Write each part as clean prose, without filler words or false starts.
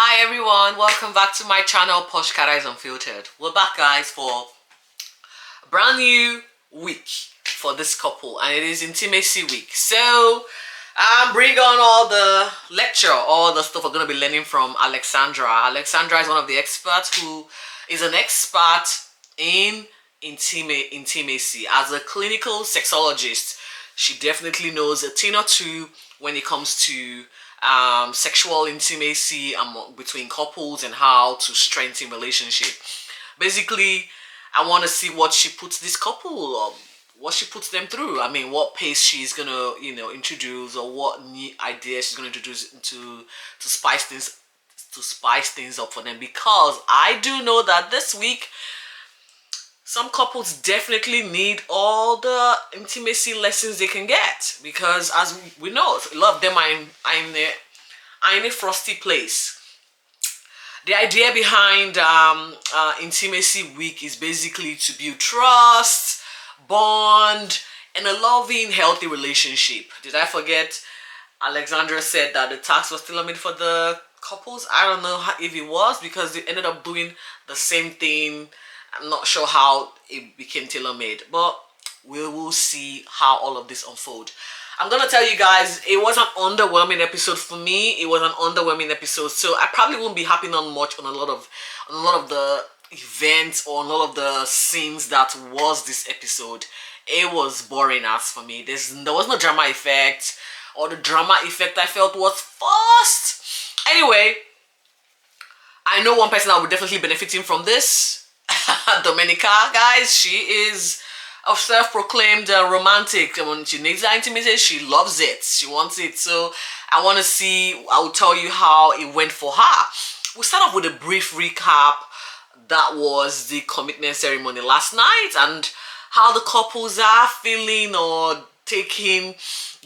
Hi everyone, welcome back to my channel Posh Cat Eyes Unfiltered. We're back guys for a brand new week for this couple, and it is intimacy week. So bring on all the lecture, all the stuff we're going to be learning from Alexandra. Alexandra is one of the experts who is an expert in intimacy. As a clinical sexologist, she definitely knows a thing or two when it comes to sexual intimacy between couples and how to strengthen relationship. Basically, I want to see what she puts this couple, what she puts them through. I mean, what pace she's gonna, introduce, or what new ideas she's gonna introduce to spice things up for them. Because I do know that this week some couples definitely need all the intimacy lessons they can get, because as we know, a lot of them are in a frosty place. The idea behind Intimacy Week is basically to build trust, bond, and a loving, healthy relationship. Did I forget? Alexandra said that the task was tailor-made for the couples. I don't know if it was, because they ended up doing the same thing. I'm not sure how it became tailor-made, but we will see how all of this unfold. I'm gonna tell you guys, it was an underwhelming episode for me. It was an underwhelming episode, so I probably won't be harping on much on a lot of the events or a lot of the scenes that was this episode. It was boring as for me. There was no drama effect, or the drama effect I felt was forced. Anyway, I know one person that will be definitely benefiting from this. Dominica, guys, she is a self-proclaimed romantic. When she needs that intimacy, she loves it, she wants it. So I will tell you how it went for her. We'll start off with a brief recap. That was the commitment ceremony last night, and how the couples are feeling or taking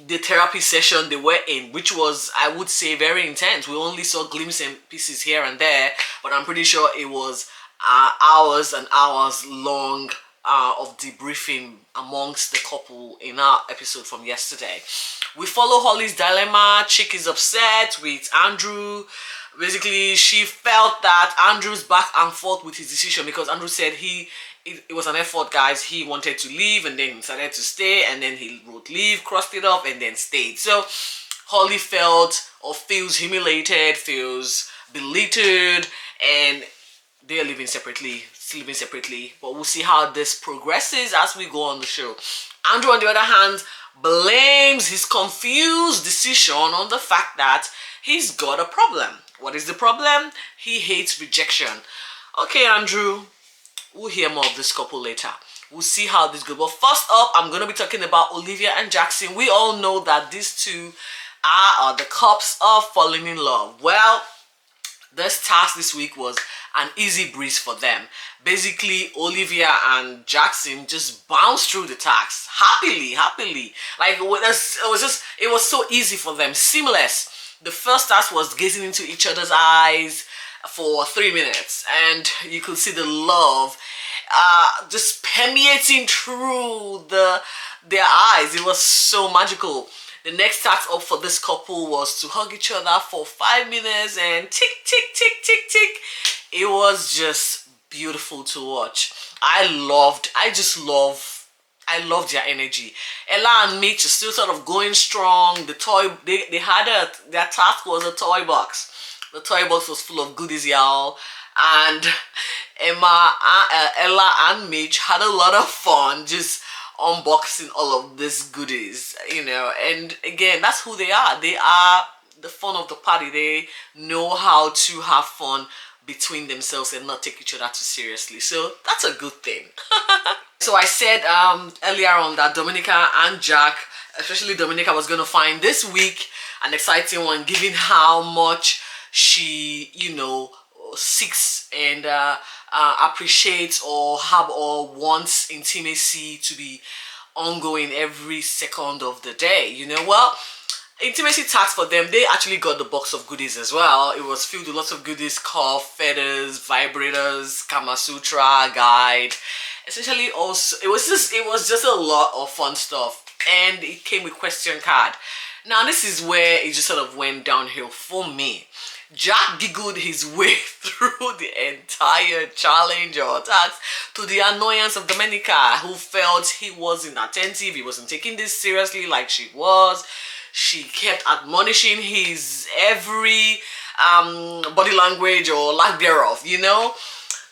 the therapy session they were in, which was, I would say, very intense. We only saw glimpses and pieces here and there, but I'm pretty sure it was hours and hours long of debriefing amongst the couple in our episode from yesterday. We follow Holly's dilemma. Chick is upset with Andrew. Basically, she felt that Andrew's back and forth with his decision, because Andrew said it was an effort, guys. He wanted to leave and then decided to stay, and then he wrote leave, crossed it off, and then stayed. So Holly felt or feels humiliated, feels belittled, and they're living separately, but we'll see how this progresses as we go on the show. Andrew, on the other hand, blames his confused decision on the fact that he's got a problem. What is the problem? He hates rejection. Okay, Andrew, we'll hear more of this couple later. We'll see how this goes. But first up, I'm going to be talking about Olivia and Jackson. We all know that these two are the cups of falling in love. Well, this task this week was an easy breeze for them. Basically, Olivia and Jackson just bounced through the task happily. Like, it was so easy for them, seamless. The first task was gazing into each other's eyes for 3 minutes, and you could see the love just permeating through their eyes. It was so magical. The next task up for this couple was to hug each other for 5 minutes, and tick, tick, tick, tick, tick. It was just beautiful to watch. I loved their energy. Ella and Mitch are still sort of going strong. Their task was a toy box. The toy box was full of goodies, y'all. And Ella and Mitch had a lot of fun just unboxing all of these goodies, and again, that's who they are. They are the fun of the party. They know how to have fun between themselves and not take each other too seriously, so that's a good thing. So I said earlier on that Dominica and Jack, especially Dominica, was going to find this week an exciting one, given how much she seeks and appreciates or wants intimacy to be ongoing every second of the day. Well, intimacy task for them, they actually got the box of goodies as well. It was filled with lots of goodies: cuff, feathers, vibrators, Kama Sutra guide. Essentially, also it was just a lot of fun stuff, and it came with question card. Now this is where it just sort of went downhill for me. Jack giggled his way through the entire challenge or task to the annoyance of Domenica, who felt he wasn't attentive, he wasn't taking this seriously like she was. She kept admonishing his every body language or lack thereof, you know.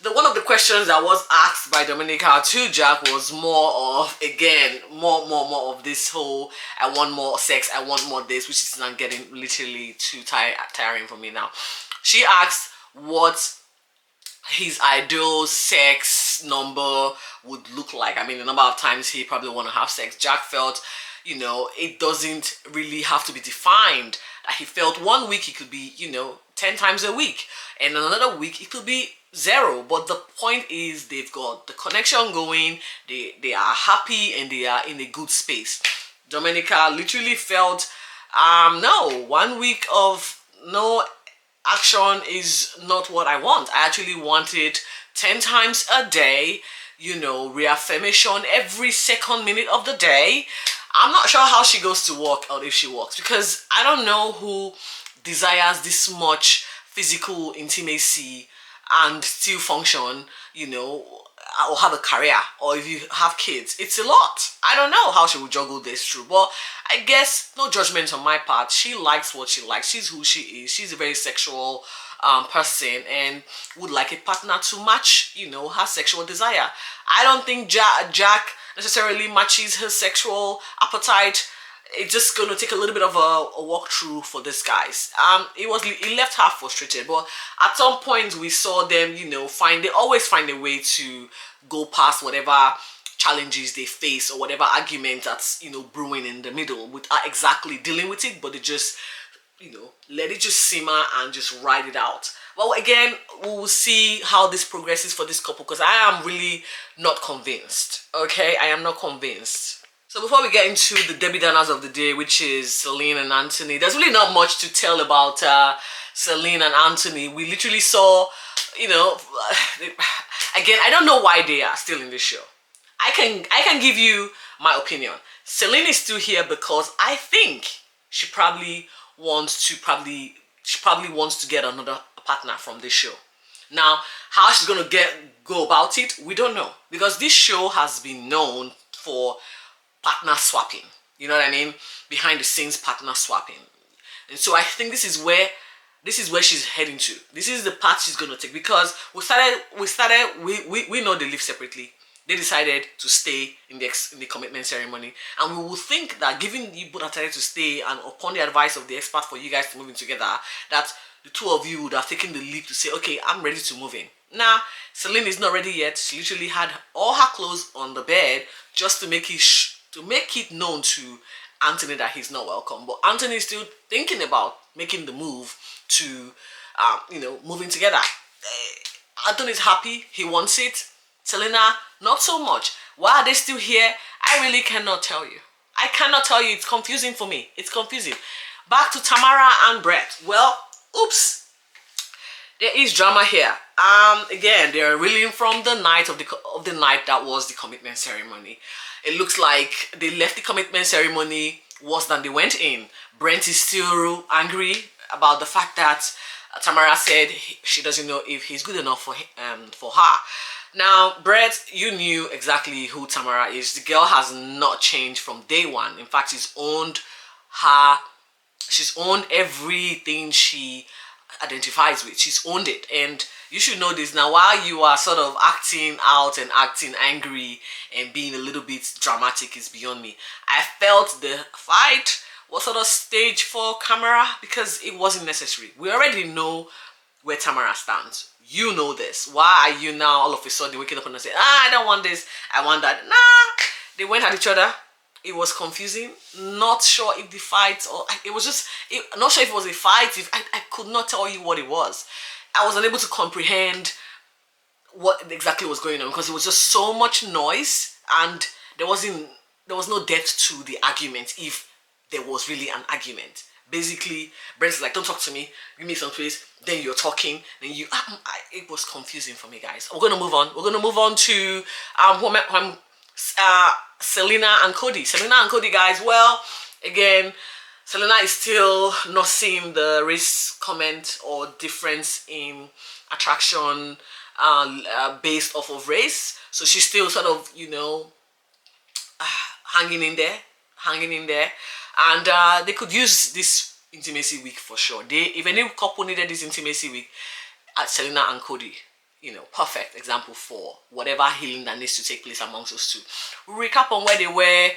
One of the questions that was asked by Dominica to Jack was more of, again, more of this whole I want more sex, I want more this, which is not getting literally too tiring for me now. She asked what his ideal sex number would look like. I mean, the number of times he probably want to have sex. Jack felt, you know, it doesn't really have to be defined. That he felt 1 week it could be, you know, 10 times a week, and another week it could be 0. But the point is, they've got the connection going, they are happy, and they are in a good space. Domenica literally felt no, 1 week of no action is not what I want. I actually wanted 10 times a day, you know, reaffirmation every second minute of the day. I'm not sure how she goes to work or if she works, because I don't know who desires this much physical intimacy and still function, you know, or have a career, or if you have kids. It's a lot. I don't know how she will juggle this through, but I guess no judgment on my part. She likes what she likes. She's who she is. She's a very sexual person and would like a partner to match, you know, her sexual desire. I don't think Jack necessarily matches her sexual appetite. It's just gonna take a little bit of a walkthrough for these guys. It left her frustrated, but at some point we saw them, you know, they always find a way to go past whatever challenges they face or whatever argument that's, you know, brewing in the middle without exactly dealing with it, but they just, you know, let it just simmer and just ride it out. Well, again, we will see how this progresses for this couple, because I am really not convinced. Okay, I am not convinced. So before we get into the Debbie Downers of the day, which is Celine and Anthony, there's really not much to tell about Celine and Anthony. We literally saw, you know, again, I don't know why they are still in this show. I can give you my opinion. Celine is still here because I think she probably wants to get another partner from this show. Now, how she's gonna go about it, we don't know, because this show has been known for partner swapping. You know what I mean? Behind the scenes partner swapping. And so I think this is where she's heading to. This is the path she's gonna take, because we know they live separately. They decided to stay in the commitment ceremony, and we will think that, given you both decided to stay and upon the advice of the expert for you guys to move in together, that the two of you would have taken the leap to say, okay, I'm ready to move in. Nah, Celine is not ready yet. She literally had all her clothes on the bed just to make it known to Anthony that he's not welcome. But Anthony is still thinking about making the move to, you know, moving together. Anthony's happy. He wants it. Selena, not so much. Why are they still here? I really cannot tell you. I cannot tell you. It's confusing for me. It's confusing. Back to Tamara and Brett. Well, oops. There is drama here. Again, they're reeling from the night of the night that was the commitment ceremony. It looks like they left the commitment ceremony worse than they went in. Brent is still angry about the fact that Tamara said she doesn't know if he's good enough for her. Now, Brett, you knew exactly who Tamara is. The girl has not changed from day one. In fact, she's owned everything she identifies with. She's owned it, and you should know this. Now, while you are sort of acting out and acting angry and being a little bit dramatic, is beyond me. I felt the fight was sort of staged for camera because it wasn't necessary. We already know where Tamara stands. You know this. Why are you now all of a sudden waking up and saying, I don't want this, I want that? Nah, they went at each other. It was confusing. Not sure if the fight, or it was just, not sure if it was a fight. I could not tell you what it was. I was unable to comprehend what exactly was going on, because it was just so much noise, and there was no depth to the argument, if there was really an argument. Basically, Brent's like, don't talk to me, give me some space, then you're talking, then you, it was confusing for me, guys. We're gonna move on to Selena and Cody. Selena and Cody, guys. Well, again, Selena is still not seeing the race comment or difference in attraction based off of race. So she's still sort of, hanging in there, hanging in there. And they could use this intimacy week for sure. If any couple needed this intimacy week, at Selena and Cody, perfect example for whatever healing that needs to take place amongst those two. We'll recap on where they were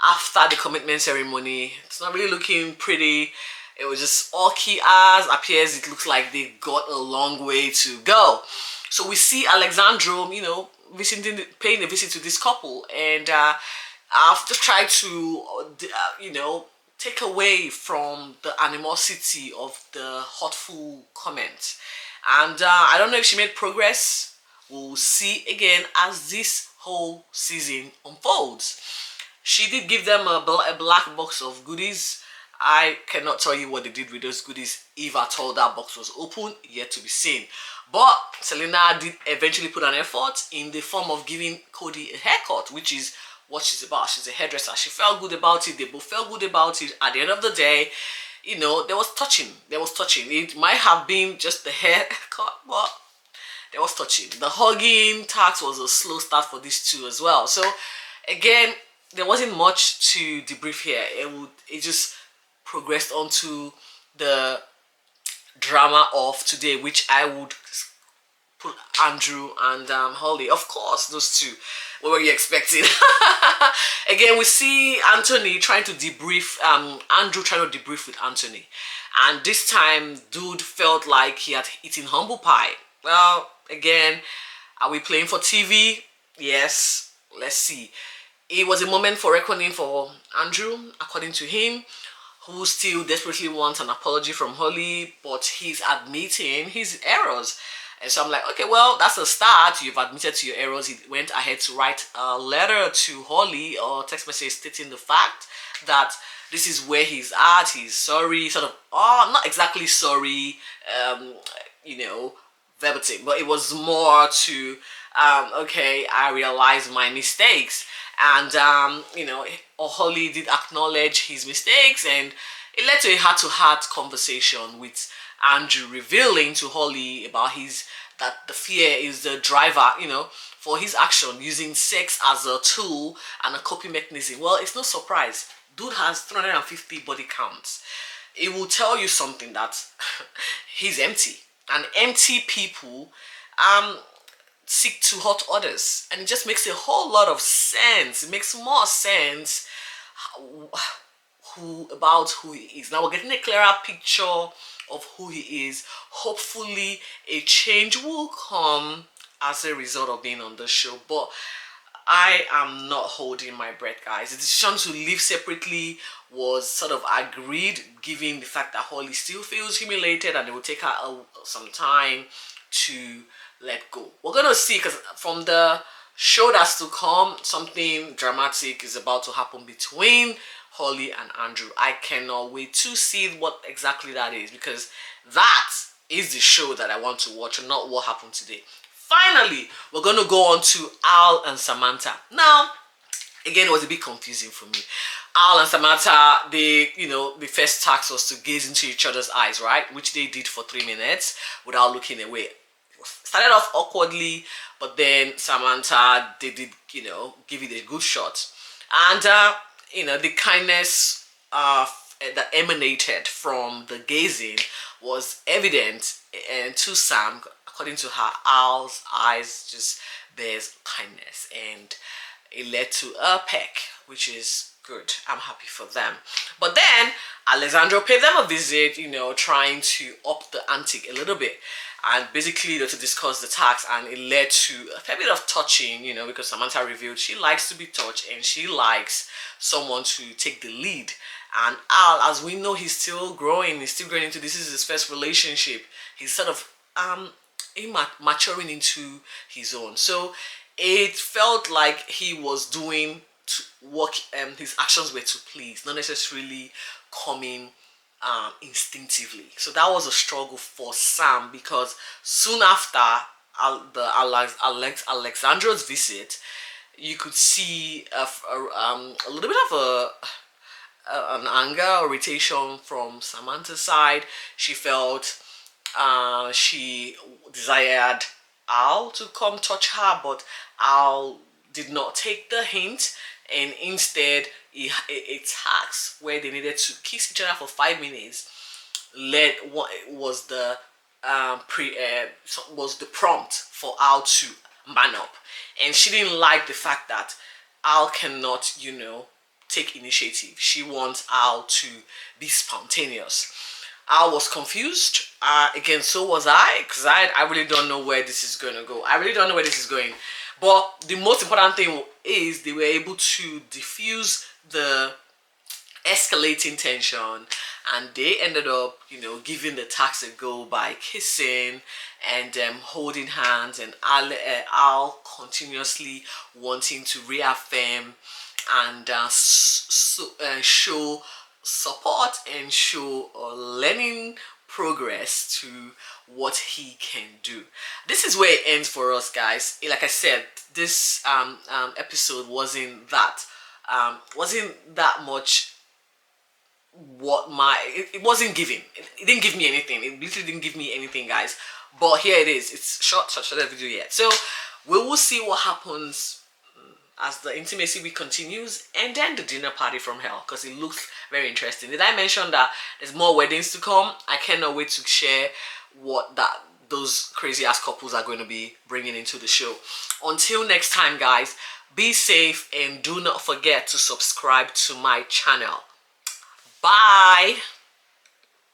after the commitment ceremony. It's not really looking pretty. It was just all key as appears. It looks like they got a long way to go. So we see Alexandro, paying a visit to this couple, and I've just tried to, take away from the animosity of the hurtful comment. And I don't know if she made progress. We'll see again as this whole season unfolds. She did give them a black box of goodies. I cannot tell you what they did with those goodies, if at all that box was open, yet to be seen. But Selena did eventually put an effort in the form of giving Cody a haircut, which is what she's about. She's a hairdresser. She felt good about it. They both felt good about it. At the end of the day, there was touching. There was touching. It might have been just the haircut, but there was touching. The hugging task was a slow start for these two as well. So again, there wasn't much to debrief here. It just progressed onto the drama of today, which I would put Andrew and Holly. Of course, those two. What were you expecting? Again, we see Anthony trying to debrief, Andrew trying to debrief with Anthony. And this time, dude felt like he had eaten humble pie. Well, again, are we playing for TV? Yes, let's see. It was a moment for reckoning for Andrew, according to him, who still desperately wants an apology from Holly, but he's admitting his errors. And so I'm like, okay, well, that's a start. You've admitted to your errors. He went ahead to write a letter to Holly or text message stating the fact that this is where he's at. He's sorry, sort of, not exactly sorry, verbatim, but it was more to, okay, I realized my mistakes. And, Holly did acknowledge his mistakes, and it led to a heart-to-heart conversation with Andrew revealing to Holly about that the fear is the driver, for his action, using sex as a tool and a coping mechanism. Well, it's no surprise. Dude has 350 body counts. It will tell you something that he's empty. And empty people seek to hurt others. And it just makes a whole lot of sense. It makes more sense about who he is. Now we're getting a clearer picture of who he is. Hopefully a change will come as a result of being on the show, but I am not holding my breath, guys. The decision to live separately was sort of agreed, given the fact that Holly still feels humiliated and it will take her some time to let go. We're gonna see, because from the show that's to come, something dramatic is about to happen between Holly and Andrew. I cannot wait to see what exactly that is, because that is the show that I want to watch and not what happened today. Finally, we're going to go on to Al and Samantha. Now, again, it was a bit confusing for me. Al and Samantha, the first task was to gaze into each other's eyes, right? Which they did for 3 minutes without looking away. It started off awkwardly, but then Samantha, they did, give it a good shot. And, the kindness that emanated from the gazing was evident to Sam. According to her, Al's eyes just bears kindness, and it led to a peck, which is good. I'm happy for them. But then Alessandro paid them a visit, trying to up the ante a little bit, and basically to discuss the tax, and it led to a fair bit of touching, because Samantha revealed she likes to be touched and she likes someone to take the lead. And Al, as we know, he's still growing into this is his first relationship. He's sort of maturing into his own. So it felt like he was doing work, his actions were to please, not necessarily coming instinctively. So that was a struggle for Sam, because soon after Alexandra's visit, you could see a little bit of an anger or irritation from Samantha's side. She felt she desired Al to come touch her, but Al did not take the hint, and instead a task where they needed to kiss each other for 5 minutes led what was the was the prompt for Al to man up, and she didn't like the fact that Al cannot, take initiative. She wants Al to be spontaneous. I was confused. Again, so was I, because I really don't know where this is going to go. I really don't know where this is going. But the most important thing is they were able to diffuse the escalating tension, and they ended up, giving the task a go by kissing and holding hands, and Al continuously wanting to reaffirm and show support and show learning progress to what he can do. This is where it ends for us, guys. Like I said, this episode wasn't that much what it wasn't giving. It didn't give me anything. It literally didn't give me anything, guys. But here it is. It's short video yet. So we will see what happens as the intimacy week continues, and then the dinner party from hell, because it looks very interesting. Did I mention that there's more weddings to come? I cannot wait to share what those crazy ass couples are going to be bringing into the show. Until next time, guys, be safe and do not forget to subscribe to my channel. Bye.